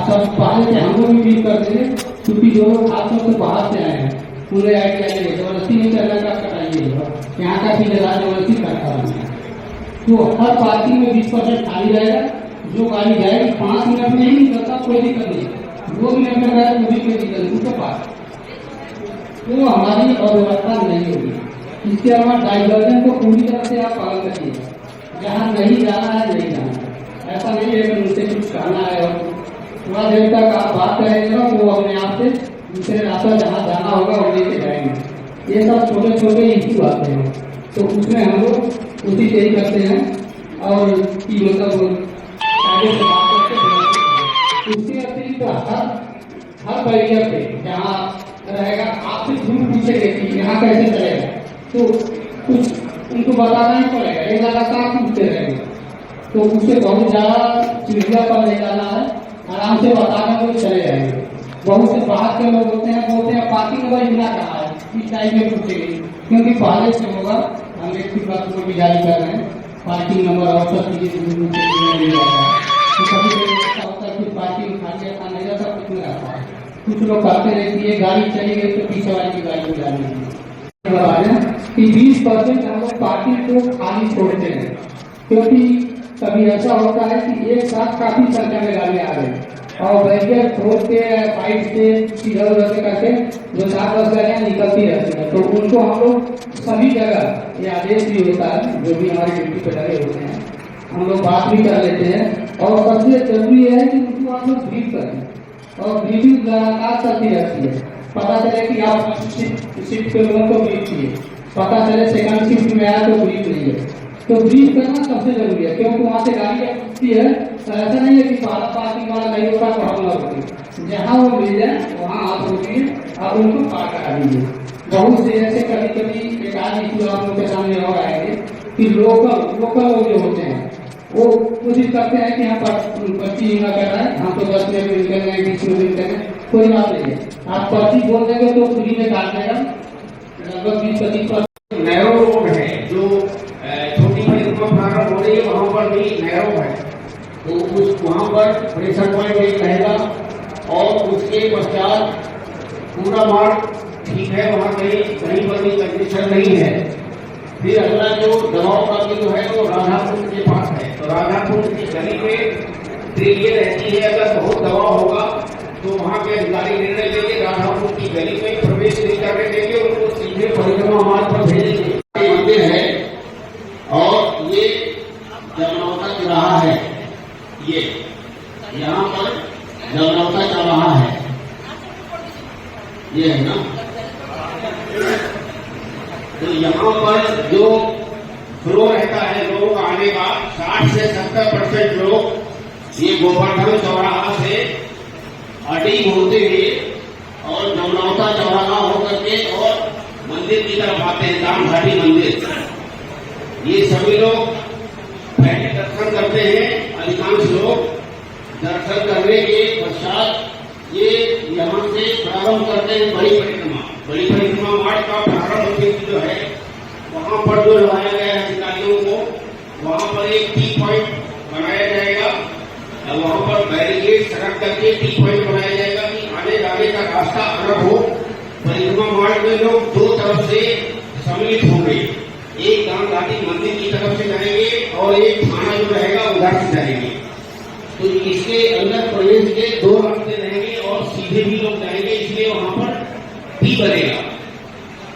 सब पहले से हम लोग भी बीच कर देंगे, क्योंकि जो लोग खासतौर से बाहर से आए हैं उन्हें आइडिया नहीं है, जबरदस्ती नहीं करना का कटाइए, यहाँ का ठेकेदार जबरदस्ती करता है। तो हर पार्किंग में 20% खाली रहेगा, जो गाड़ी जाएगी 5 मिनट में ही निकलता, कोई दिक्कत नहीं, 2 मिनट में गया तो भी कोई दिक्कत नहीं उसके पास, तो हमारी अव्यवस्था नहीं होगी। इसके अलावा डाइवर्जन को पूरी तरह से आप पालन करिए, जहाँ नहीं जाना है नहीं जाना है, ऐसा नहीं है कि मुझसे कुछ कहना है और थोड़ा देर तक आप बात करेंगे ना वो अपने आप से दूसरे रास्ता जहाँ जाना होगा वो लेके जाएंगे। ये सब छोटे छोटे इशू आते हैं, तो उसमें हम लोग उसी से ही करते हैं और कि मतलब आगे से बात करते हैं। उसके अतिरिक्त हर बैरियर पे जहाँ रहेगा आपसे जरूर पूछेंगे कि यहाँ कैसे चलेगा, तो कुछ उनको बताना ही पड़ेगा, ये लगातार पूछते रहेंगे, तो उससे बहुत ज्यादा चिड़िया पर ले जाना है, आराम से बताना तो चले जाएंगे। बहुत से बाहर के लोग होते हैं पार्किंग नंबर मिला कहा है, इस टाइप में पूछेंगे, क्योंकि पहले से होगा हम एक भी बात को भी जारी कर रहे हैं, पार्किंग नंबर और सब चीजें मिल जाता है। तो कभी ऐसा होता है कि पार्किंग खाली ऐसा नहीं रहता, कुछ में रहता है, कुछ लोग कहते हैं कि ये गाड़ी चली गई तो पीछे वाली की गाड़ी को जानी है कि 20% हम लोग पार्किंग को खाली छोड़ते हैं, क्योंकि कभी ऐसा होता है कि एक साथ काफी संख्या में गाड़ियां आ गई और बैरियर छोड़ के साइड से इधर उधर से करके जो 7-10 गाड़ियां निकलती रहती है, तो उनको हम लोग सभी जगह ये आदेश भी होता है, जो भी हमारी ड्यूटी पे लगे होते हैं हम लोग बात भी कर लेते हैं। और सबसे जरूरी है कि उनको हम लोग ब्रीफ करें और ब्रीफिंग लगातार चलती रहती है, पता चले कि आप शिफ्ट के लोगों को ब्रीफ किए, पता चले सेकंड शिफ्ट में आया तो ब्रीफ नहीं है, तो ब्रीफ करना सबसे जरूरी है, क्योंकि वहाँ से गाड़ी पूछती है तो ऐसा नहीं है कि पार्किंग वाला नहीं होता तो हम लोग होती, जहाँ वो मिल जाए वहाँ आप रोकिए और उनको पार करा दीजिए। बहुत से ऐसे कभी एक आदमी इशू आप लोग के सामने और आएंगे कि लोकल लोग जो होते हैं वो कोशिश करते हैं कि यहाँ पर पर्ची ना कराए, हम तो 10 मिनट मिल कर रहे 20 मिनट मिल कर रहे, कोई बात नहीं है, आप पर्ची बोल देंगे तो फ्री में काट देगा, लगभग 20-25% नैरो रोड है जो छोटी परिक्रमा प्रारंभ हो रही है, वहाँ पर भी नैरो है, तो उस वहाँ पर प्रेशर पॉइंट एक रहेगा और उसके पश्चात पूरा मार्ग ठीक है, वहाँ कहीं पर भी कंडीशन नहीं है। फिर अगला जो दबाव का जो है वो राधापुर के पास है, तो राधापुर की गली में ये रहती है, अगर बहुत दबाव होगा तो वहाँ के अधिकारी निर्णय लेंगे, राधापुर की गली में प्रवेश नहीं करने देंगे, उनको सीधे परिक्रमा मार्ग पर भेजेंगे। मंदिर है और ये जमनौता चौराहा है, ये यहाँ पर जमनौता चौराहा है, ये है ना, तो यहाँ पर जो फ्लो रहता है लोगों का आने का 60 से 70% लोग ये गोवर्धन चौराहा से अडी होते हुए और जमनौता चौराहा होकर के और मंदिर की तरफ आते हैं, दामघाटी मंदिर। ये सभी लोग पहले दर्शन करते हैं, अधिकांश लोग दर्शन करने के पश्चात ये यहाँ से प्रारंभ करते हैं बड़ी परिक्रमा मार्ग का प्रारंभ जो है, वहाँ पर जो लगाया गया है अधिकारियों को, वहाँ पर एक टी पॉइंट बनाया जाएगा, वहाँ पर बैरिकेड सड़क करके टी पॉइंट बनाया जाएगा कि आने जाने का रास्ता अलग हो। परिक्रमा मार्ग में लोग दो तरफ से सम्मिलित होंगे, एक दामघाटी मंदिर की तरफ से जाएंगे और एक थाना जो रहेगा उधर से जाएंगे, तो इसके अंदर प्रवेश के 2 रास्ते रहेंगे और सीधे भी लोग जाएंगे, इसलिए वहाँ पर भी बनेगा।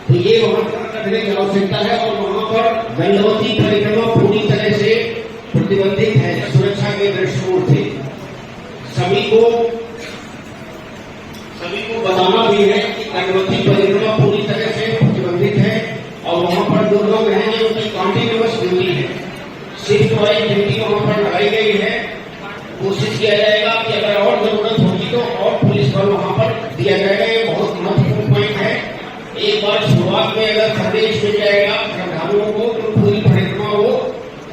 तो ये वहाँ करने की आवश्यकता है और वहाँ पर दंडवती परिक्रमा पूरी तरह से प्रतिबंधित है, सुरक्षा के दृष्टिकोण से सभी को बताना भी है कि दंडवती परिक्रमा पूरी तरह से प्रतिबंधित है और वहाँ पर जो लोग रहेंगे उनकी कॉन्टिन्यूअस ड्यूटी है, शिफ्ट वाइज ड्यूटी वहाँ पर लगाई गई है। कोशिश किया जाएगा कि अगर और जरूरत होगी तो और पुलिस बल वहाँ पर दिया जाएगा, ये बहुत महत्वपूर्ण पॉइंट है। एक बार शुरुआत में अगर संदेश मिल जाएगा श्रद्धालुओं को तो पूरी परिक्रमा वो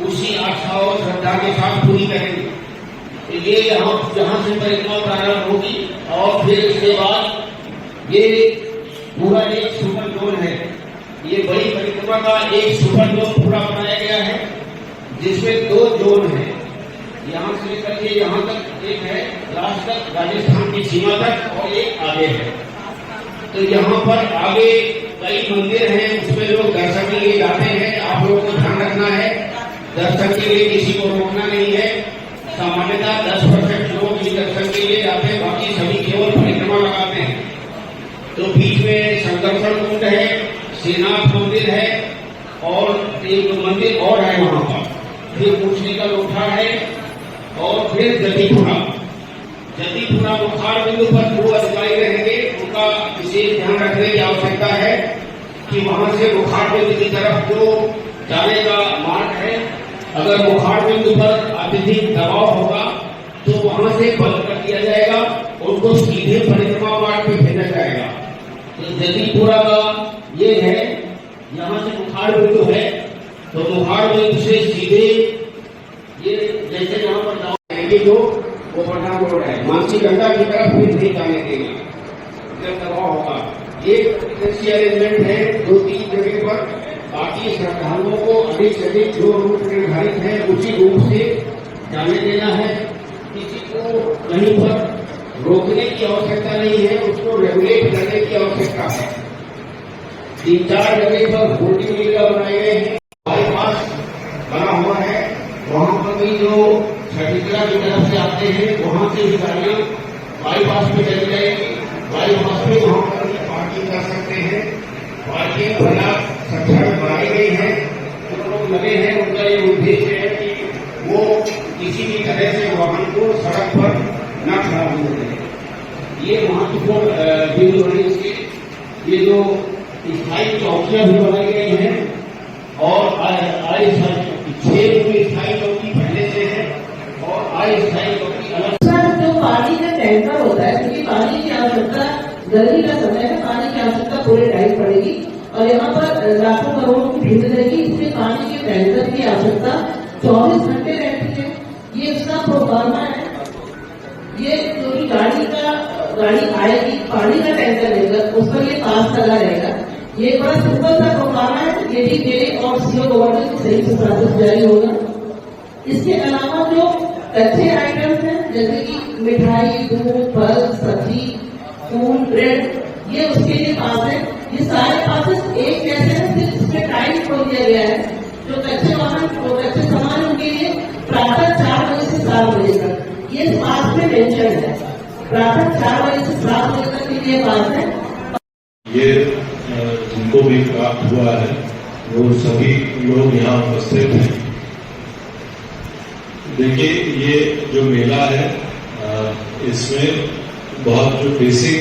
उसी आस्था और श्रद्धा के साथ पूरी करेंगे। तो ये जहाँ से परिक्रमा प्रारंभ होगी और फिर इसके बाद ये पूरा एक सुपर जोन है, ये बड़ी परिक्रमा का एक सुपर जोन पूरा बनाया गया है जिसमें 2 जोन है। यहाँ से लेकर के यहाँ तक एक है, लास्ट तक राजस्थान की सीमा तक, और एक आगे है। तो यहाँ पर आगे कई मंदिर हैं, उसमें लोग दर्शन के लिए जाते हैं। आप लोगों को ध्यान रखना है, दर्शन के लिए किसी को रोकना नहीं है। सामान्यतः 10% लोग इस दर्शन के लिए जाते हैं, बाकी सभी केवल परिक्रमा लगाते हैं। तो बीच में संकर्षण कुंड है, श्रीनाथ मंदिर है, और एक मंदिर और है वहां पर, फिर पूछने का लोठा है, और फिर जतीपुरा। जतीपुरा बुखार बिंदु पर जो अधिकारी रहेंगे उनका विशेष ध्यान रखने की आवश्यकता है कि वहां से बुखार बिंदु की तरफ जो जाने का मार्ग है, अगर बुखार बिंदु पर अत्यधिक दबाव होगा तो वहां से बंद कर दिया जाएगा, उनको सीधे परिक्रमा मार्ग पे भेजा जाएगा। तो जतीपुरा का ये है, यहाँ से बुखार बिंदु है, तो बुखार बिंदु से सीधे ये जैसे यहाँ पर जाओगे जो वो प्रधान रोड है, मानसी गंगा की तरफ फिर नहीं जाने देंगे, जब दबाव होगा। एक अरेंजमेंट है 2-3 जगह पर, बाकी श्रद्धालुओं को अधिक से अधिक जो रूट निर्धारित है उसी रूप से जाने देना है। किसी को कहीं पर रोकने की आवश्यकता नहीं है, उसको रेगुलेट करने की आवश्यकता है। 3-4 जगह पर होल्डिंग एरिया बनाए गए हैं, बाईपास बना हुआ है, वहां पर भी जो छठीकला की तरफ से आते हैं वहां से भी गाड़ियां बाईपास पे चली जाएगी। बाईपास पे वहां पर भी पार्किंग कर सकते हैं। पार्किंग पर्याप्त संख्या में बनाई गई है। जो लोग लगे हैं उनका ये उद्देश्य है कि वो किसी भी तरह से वाहन को सड़क पर न खड़ा होने दें। ये महत्वपूर्ण बिंदु है इसके। ये जो स्थायी चौकियां भी बनाई गई हैं, और 6 स्थायी चौकी पहले से है, और अस्थायी चौकी अलग। जो पानी का टैंकर होता है, क्योंकि पानी की आवश्यकता गर्मी का समय है, पानी की आवश्यकता पूरे टाइम पड़ेगी, और यहाँ पर लाखों करोड़ों की भीड़ रहेगी, इसलिए पानी के टैंकर की आवश्यकता 24 घंटे रहती है। ये इसका प्रोफार्मा है। ये जो भी गाड़ी आएगी पानी का टैंकर लेकर, उस पर ये पास लगा रहेगा। ये बड़ा सिंपल सा प्रोग्राम है, ये भी मेरे और सीओ गवर्नमेंट से सही से प्रोसेस जारी होगा। इसके अलावा जो कच्चे आइटम्स हैं, जैसे कि मिठाई, दूध, फल, सब्जी, फूल, ब्रेड, ये उसके लिए पास है। ये सारे पासेस एक जैसे हैं, सिर्फ इसमें टाइम छोड़ दिया गया है। जो कच्चे सामान उनके लिए प्रातः 4 बजे से 7 बजे तक ये पास में मेंशन है। प्रातः 4 बजे से 7 बजे तक के लिए पास है। ये जिनको भी प्राप्त हुआ है वो सभी लोग यहाँ उपस्थित हैं। देखिए, ये जो मेला है इसमें बहुत जो बेसिक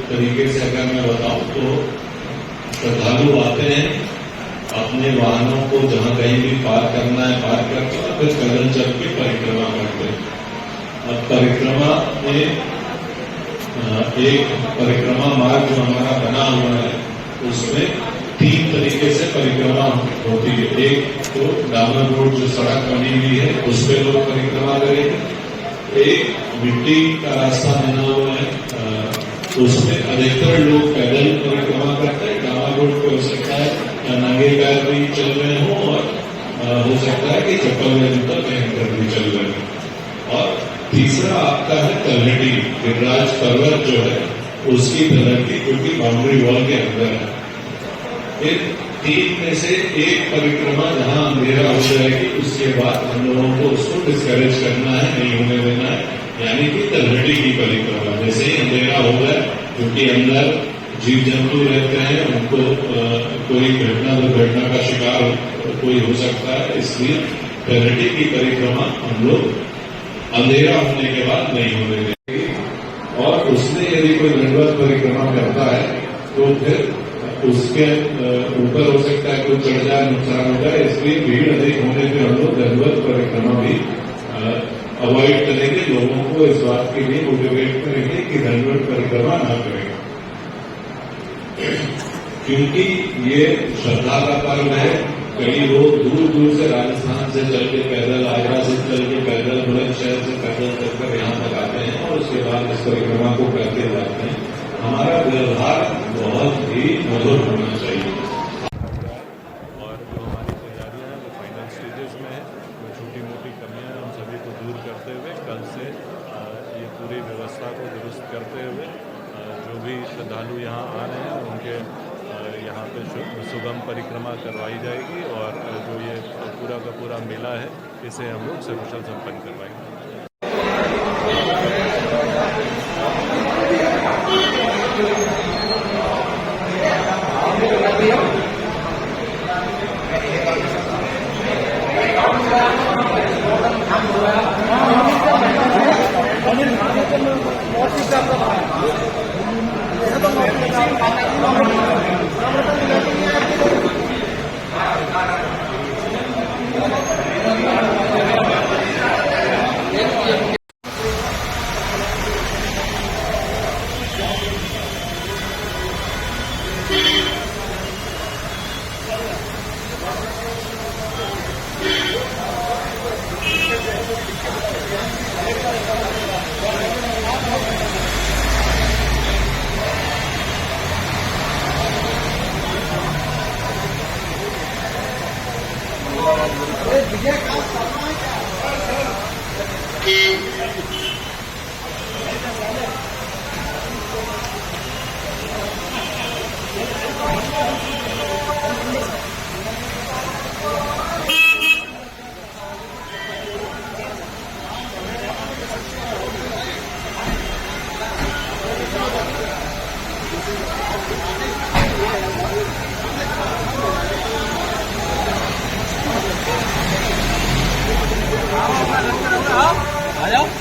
तरीके से अगर मैं बताऊं तो श्रद्धालु आते हैं, अपने वाहनों को जहां कहीं भी पार्क करना है पार्क करते हैं, फिर पैदल चल के परिक्रमा करते हैं। अब परिक्रमा में एक परिक्रमा मार्ग जो हमारा बना हुआ है उसमें 3 तरीके से परिक्रमा होती है। एक तो डामर रोड जो सड़क बनी हुई है उस पर लोग परिक्रमा करेंगे। एक मिट्टी का रास्ता बना हुआ है, उसमें अधिकतर लोग पैदल परिक्रमा करते हैं। डामर रोड पे हो सकता है नंगे पैर भी चल रहे हों, और हो सकता है कि चप्पल में जूता पहनकर भी चल रहे हों। और तीसरा आपका है तलहटी, गिरिराज पर्वत जो है उसकी तलहटी, क्योंकि बाउंड्री वॉल के अंदर है। फिर 3 में से एक परिक्रमा जहां अंधेरा हो जाएगी उसके बाद हम लोगों को उसको डिस्करेज करना है, नहीं होने देना है, यानी कि तलहटी की परिक्रमा। जैसे ही अंधेरा हो गया, क्योंकि अंदर जीव जंतु रहते हैं, उनको कोई दुर्घटना का शिकार कोई हो सकता है, इसलिए तलहटी की परिक्रमा हम लोग अंधेरा होने के बाद नहीं होने देंगे। और उसमें यदि कोई दंडवत परिक्रमा करता है तो फिर उसके ऊपर हो सकता है कोई चढ़ जाए, नुकसान हो जाए, इसलिए भीड़ अधिक होने पर हम लोग दंडवत परिक्रमा भी अवॉइड करेंगे। लोगों को इस बात के लिए मोटिवेट करेंगे कि दंडवत परिक्रमा न करें, क्योंकि ये श्रद्धा का पर्व है। कई लोग दूर दूर से राजस्थान से चल के पैदल, आगरा से चल के पैदल, बुलंदशहर से पैदल चलकर यहाँ तक आते हैं और उसके बाद इस परिक्रमा को करते जाते हैं। हमारा व्यवहार बहुत ही मधुर होना चाहिए। और जो हमारी तैयारियां हैं वो फाइनल स्टेजेस में है, जो छोटी मोटी कमियां हैं उन सभी को व्यवस्था को दुरुस्त करते हुए जो भी श्रद्धालु यहाँ आ रहे हैं उनके यहाँ पे सुगम परिक्रमा करवाई जाएगी और जो ये पूरा का पूरा मेला है इसे हम लोग सकुशल संपन्न करवाएंगे। आ जाओ।